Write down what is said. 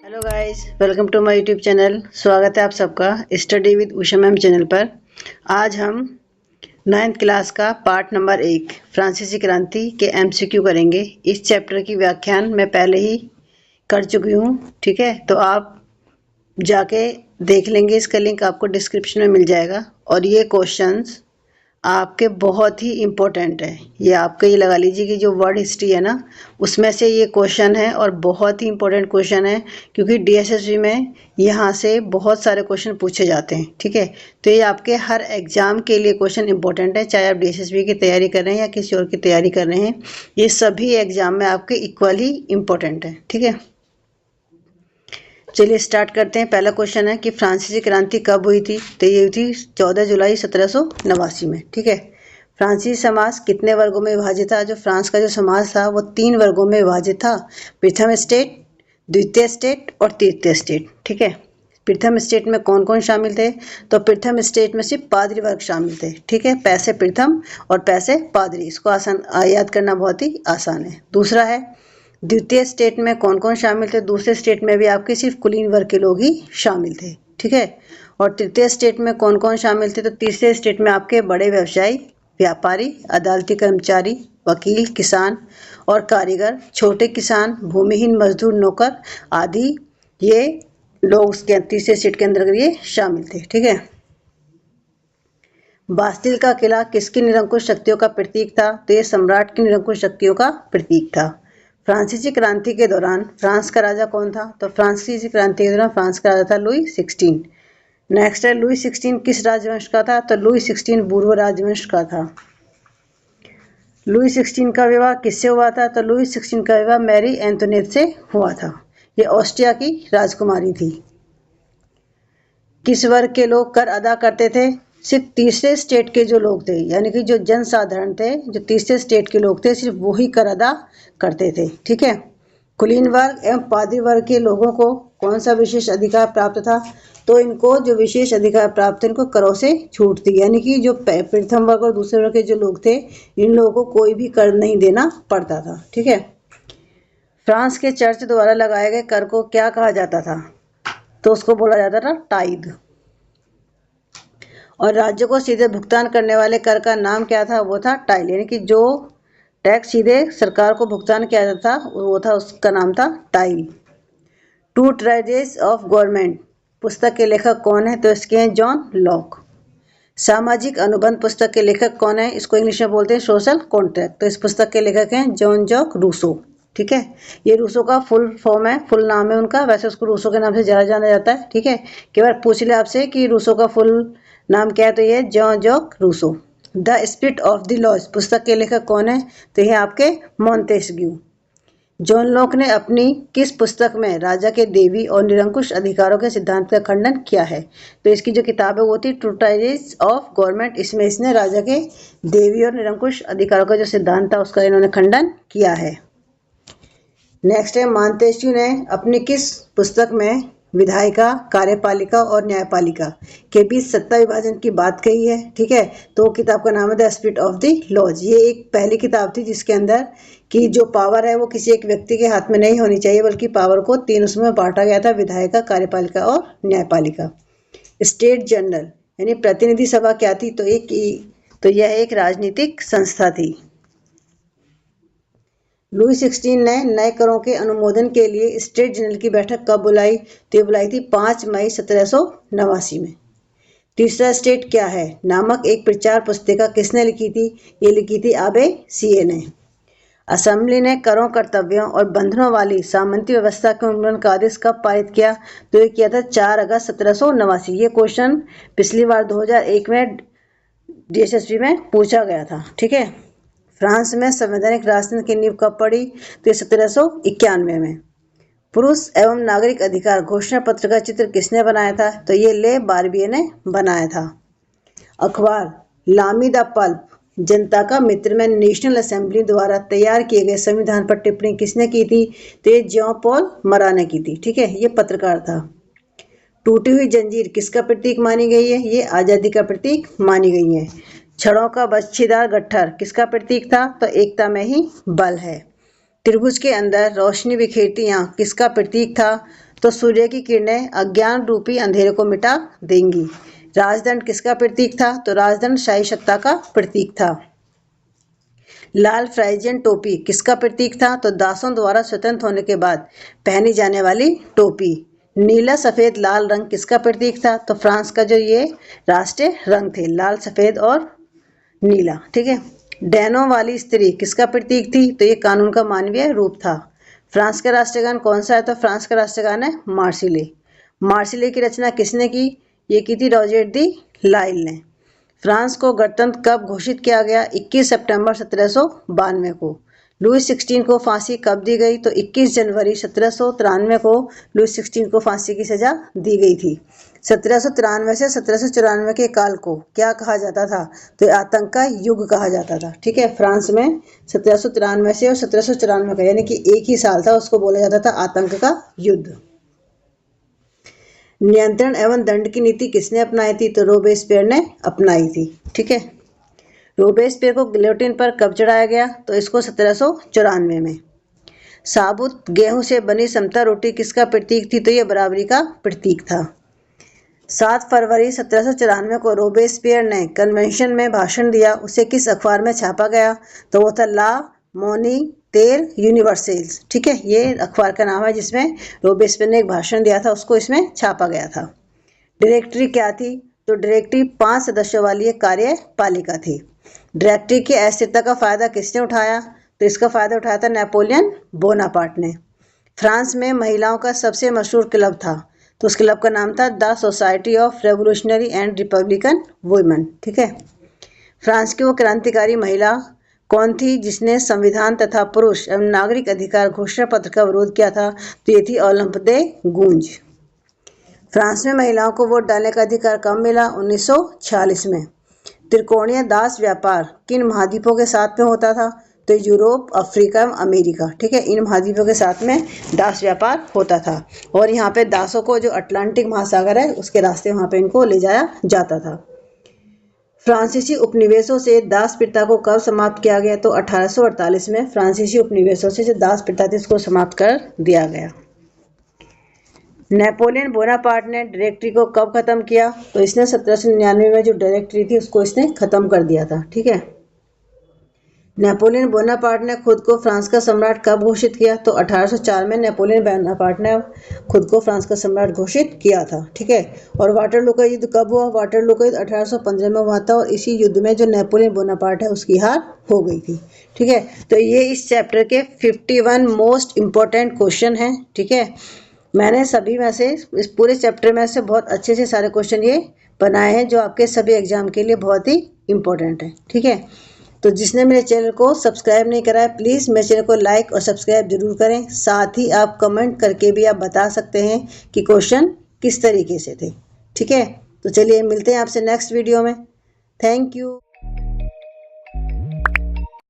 Hello guys, welcome to my YouTube channel. स्वागत है आप सबका study with Usha ma'am channel पर। आज हम 9th क्लास का पार्ट नंबर 1 फ्रांसीसी क्रांति के एमसीक्यू करेंगे। इस चैप्टर की व्याख्यान मैं पहले ही कर चुकी हूँ, ठीक है। तो आप जाके देख लेंगे, इसका लिंक आपको डिस्क्रिप्शन में मिल जाएगा। और ये क्वेश्चंस आपके बहुत ही इम्पोर्टेंट है। ये आपका ये लगा लीजिए कि जो वर्ड हिस्ट्री है ना, उसमें से ये क्वेश्चन है और बहुत ही इम्पोर्टेंट क्वेश्चन है, क्योंकि डीएसएसबी में यहाँ से बहुत सारे क्वेश्चन पूछे जाते हैं, ठीक है। तो ये आपके हर एग्जाम के लिए क्वेश्चन इंपॉर्टेंट है, चाहे आप डीएसएसबी की तैयारी कर रहे हैं या किसी और की तैयारी कर रहे हैं। ये सभी एग्जाम में आपके इक्वली इम्पोर्टेंट है, ठीक है। चलिए स्टार्ट करते हैं। पहला क्वेश्चन है कि फ्रांसीसी क्रांति कब हुई थी। तो ये हुई थी 14 जुलाई 1789 में, ठीक है। फ्रांसीसी समाज कितने वर्गों में विभाजित था। जो फ्रांस का जो समाज था वो 3 वर्गों में विभाजित था। प्रथम स्टेट, द्वितीय स्टेट और तृतीय स्टेट, ठीक है। प्रथम स्टेट में कौन कौन शामिल थे। तो प्रथम स्टेट में सिर्फ पादरी वर्ग शामिल थे, ठीक है। पैसे प्रथम और पैसे पादरी, इसको आसान याद करना बहुत ही आसान है। दूसरा है द्वितीय स्टेट में कौन कौन शामिल थे। दूसरे स्टेट में भी आपके सिर्फ कुलीन वर्ग के लोग ही शामिल थे, ठीक है। और तृतीय स्टेट में कौन कौन शामिल थे। तो तीसरे स्टेट में आपके बड़े व्यवसायी, व्यापारी, अदालती कर्मचारी, वकील, किसान और कारीगर, छोटे किसान, भूमिहीन मजदूर, नौकर आदि ये लोग उसके तीसरे स्टेट के अंदर ये शामिल थे, ठीक है। बास्तिल का किला किसकी निरंकुश शक्तियों का प्रतीक था। तो ये सम्राट की निरंकुश शक्तियों का प्रतीक था। फ्रांसीसी क्रांति के दौरान फ्रांस का राजा कौन था। तो फ्रांसीसी क्रांति के दौरान फ्रांस का राजा था लुई 16। नेक्स्ट है लुई 16 किस राजवंश का था। तो लुई 16 बूर्बो राजवंश का था। लुई 16 का विवाह किससे हुआ था। तो लुई 16 का विवाह मैरी एंटोनेट से हुआ था। ये ऑस्ट्रिया की राजकुमारी थी। किस वर्ग के लोग कर अदा करते थे। सिर्फ तीसरे स्टेट के जो लोग थे, यानी कि जो जनसाधारण थे, जो तीसरे स्टेट के लोग थे, सिर्फ वो ही कर अदा करते थे, ठीक है। कुलीन वर्ग एवं पादरी वर्ग के लोगों को कौन सा विशेष अधिकार प्राप्त था। तो इनको जो विशेष अधिकार प्राप्त थे, इनको करों से छूट थी, यानी कि जो प्रथम वर्ग और दूसरे वर्ग के जो लोग थे, इन लोगों को कोई भी कर नहीं देना पड़ता था, ठीक है। फ्रांस के चर्च द्वारा लगाए गए कर को क्या कहा जाता था। तो उसको बोला जाता था टाइद। और राज्य को सीधे भुगतान करने वाले कर का नाम क्या था। वो था टाइल, यानी कि जो टैक्स सीधे सरकार को भुगतान किया जाता था वो था, उसका नाम था tile. To traces of government पुस्तक के लेखक कौन है। तो इसके हैं जॉन लॉक। सामाजिक अनुबंध पुस्तक के लेखक कौन है। इसको इंग्लिश में बोलते हैं सोशल कॉन्ट्रैक्ट। तो इस पुस्तक के लेखक हैं जॉन जॉक रूसो, ठीक है। ये रूसो का फुल फॉर्म है, फुल नाम है उनका। वैसे उसको रूसो के नाम से ज़्यादा जाना जाता है, ठीक है। कई बार पूछ ले आपसे कि रूसो का फुल नाम क्या है, तो ये John Jacques Rousseau. The spirit of the laws पुस्तक के लेखक कौन है। तो ये आपके मॉन्टेस्क्यू। जॉन लॉक ने अपनी किस पुस्तक में राजा के देवी और निरंकुश अधिकारों के सिद्धांत का खंडन किया है। तो इसकी जो किताब है वो थी ट्रूटाइजेस ऑफ गवर्नमेंट। इसमें इसने राजा के देवी और निरंकुश अधिकारों का जो सिद्धांत था उसका इन्होंने खंडन किया है। नेक्स्ट है मॉन्टेस्क्यू ने अपनी किस पुस्तक में विधायिका, कार्यपालिका और न्यायपालिका के बीच सत्ता विभाजन की बात कही है, ठीक है। तो किताब का नाम है the spirit of the laws. ये एक पहली किताब थी जिसके अंदर कि जो पावर है वो किसी एक व्यक्ति के हाथ में नहीं होनी चाहिए, बल्कि पावर को 3 उसमें बांटा गया था, विधायिका, कार्यपालिका और न्यायपालिका। स्टेट जनरल यानी प्रतिनिधि सभा क्या थी। तो यह एक राजनीतिक संस्था थी। लुई 16 ने नए करों के अनुमोदन के लिए स्टेट जनरल की बैठक कब बुलाई। तो ये बुलाई थी 5 मई 1789 में। तीसरा स्टेट क्या है नामक एक प्रचार पुस्तिका किसने लिखी थी। ये लिखी थी आबे सीए ने। असेंबली ने करों, कर्तव्यों और बंधनों वाली सामंती व्यवस्था के उन्मूलन का आदेश कब पारित किया। तो ये किया था 4 अगस्त 1789। ये क्वेश्चन पिछली बार 2001 में डीएसएसबी में पूछा गया था, ठीक है। फ्रांस में संवैधानिक राजतंत्र की नींव कब पड़ी। तो 1791 में। पुरुष एवं नागरिक अधिकार घोषणा पत्र का चित्र किसने बनाया था। तो ये ले बार्बिए ने बनाया था। अखबार लामी द पल्प जनता का मित्र में नेशनल असेंबली द्वारा तैयार किए गए संविधान पर टिप्पणी किसने की थी। तो ये जॉन पॉल मरा ने की थी, ठीक है। ये पत्रकार था। टूटी हुई जंजीर किसका प्रतीक मानी गई है। ये आज़ादी का प्रतीक मानी गई है। छड़ों का बच्छीदार गट्ठर किसका प्रतीक था। तो एकता में ही बल है। त्रिभुज के अंदर रोशनी बिखेरती आंख किसका प्रतीक था। तो सूर्य की किरणें अज्ञान रूपी अंधेरे को मिटा देंगी। राजदंड किसका प्रतीक था? तो राजदंड शाही सत्ता का प्रतीक था। लाल फ्राइजियन टोपी किसका प्रतीक था? तो दासों द्वारा स्वतंत्र होने के बाद पहनी जाने वाली टोपी। नीला सफेद लाल रंग किसका प्रतीक था? तो फ्रांस का जो ये राष्ट्रीय रंग थे, लाल सफेद और नीला। ठीक है। डैनों वाली स्त्री किसका प्रतीक थी? तो ये कानून का मानवीय रूप था। फ्रांस का राष्ट्रगान कौन सा है? तो फ्रांस का राष्ट्रगान है मार्सिले। मार्सिले की रचना किसने की? ये की थी रॉजेट दी लाइल ने। फ्रांस को गणतंत्र कब घोषित किया गया? 21 सितंबर 1792 को। लुई 16 को फांसी कब दी गई? तो 21 जनवरी 1793 को लुई 16 को फांसी की सजा दी गई थी। 1793 से 1794 के काल को क्या कहा जाता था? तो आतंक का युग कहा जाता था। ठीक है। फ्रांस में 1793 से और 1794 का यानी कि एक ही साल था, उसको बोला जाता था आतंक का युद्ध। नियंत्रण एवं दंड की नीति किसने अपनाई थी? तो रोबेस्पियर ने अपनाई थी। ठीक है। रोबेस्पियर को गिलोटिन पर कब चढ़ाया गया? तो इसको 1794 में। साबुत गेहूं से बनी समता रोटी किसका प्रतीक थी? तो यह बराबरी का प्रतीक था। 7 फरवरी 1794 को रोबेस्पियर ने कन्वेंशन में भाषण दिया। उसे किस अखबार में छापा गया? तो वो था ला मॉनिटेर यूनिवर्सल्स। ठीक है। ये अखबार का नाम है जिसमें रोबेस्पियर ने एक भाषण दिया था, उसको इसमें छापा गया था। डायरेक्टरी क्या थी? तो डायरेक्टरी 5 सदस्यों वाली एक कार्यपालिका थी। डायरेक्टरी की अस्थिरता का फायदा किसने उठाया? तो इसका फायदा उठाया था नेपोलियन बोनापार्ट ने। फ्रांस में महिलाओं का सबसे मशहूर क्लब था, तो उस क्लब का नाम था the society of revolutionary and Republican women. ठीक है। फ्रांस की वो क्रांतिकारी महिला कौन थी जिसने संविधान तथा पुरुष एवं नागरिक अधिकार घोषणा पत्र का विरोध किया था? तो ये थी ओलंप दे गूंज। फ्रांस में महिलाओं को वोट डालने का अधिकार कब मिला? 1946 में। त्रिकोणीय दास व्यापार किन महाद्वीपों के साथ में होता था? तो यूरोप, अफ्रीका एवं अमेरिका। ठीक है। इन महाद्वीपों के साथ में दास व्यापार होता था और यहाँ पे दासों को जो अटलांटिक महासागर है उसके रास्ते वहाँ पे इनको ले जाया जाता था। फ्रांसीसी उपनिवेशों से दास प्रथा को कब समाप्त किया गया? तो 1848 में फ्रांसीसी उपनिवेशों से जो दास प्रथा थी उसको समाप्त कर दिया गया। नेपोलियन बोनापार्ट ने डायरेक्टरी को कब खत्म किया? तो इसने 1799 में जो डायरेक्टरी थी उसको इसने खत्म कर दिया था। ठीक है। नेपोलियन बोनापार्ट ने खुद को फ्रांस का सम्राट कब घोषित किया? तो 1804 में नेपोलियन बोनापार्ट ने खुद को फ्रांस का सम्राट घोषित किया था। ठीक है। और वाटरलू का युद्ध कब हुआ? वाटरलू का युद्ध 1815 में हुआ था और इसी युद्ध में जो नेपोलियन बोनापार्ट है उसकी हार हो गई थी। ठीक है। तो ये इस चैप्टर के 51 मोस्ट इम्पोर्टेंट क्वेश्चन हैं। ठीक है। मैंने सभी में से इस पूरे चैप्टर में से बहुत अच्छे से सारे क्वेश्चन ये बनाए हैं जो आपके सभी एग्जाम के लिए बहुत ही इम्पोर्टेंट है। ठीक है। तो जिसने मेरे चैनल को सब्सक्राइब नहीं करा है प्लीज़ मेरे चैनल को लाइक और सब्सक्राइब जरूर करें। साथ ही आप कमेंट करके भी आप बता सकते हैं कि क्वेश्चन किस तरीके से थे। ठीक है। तो चलिए मिलते हैं आपसे नेक्स्ट वीडियो में। Thank you.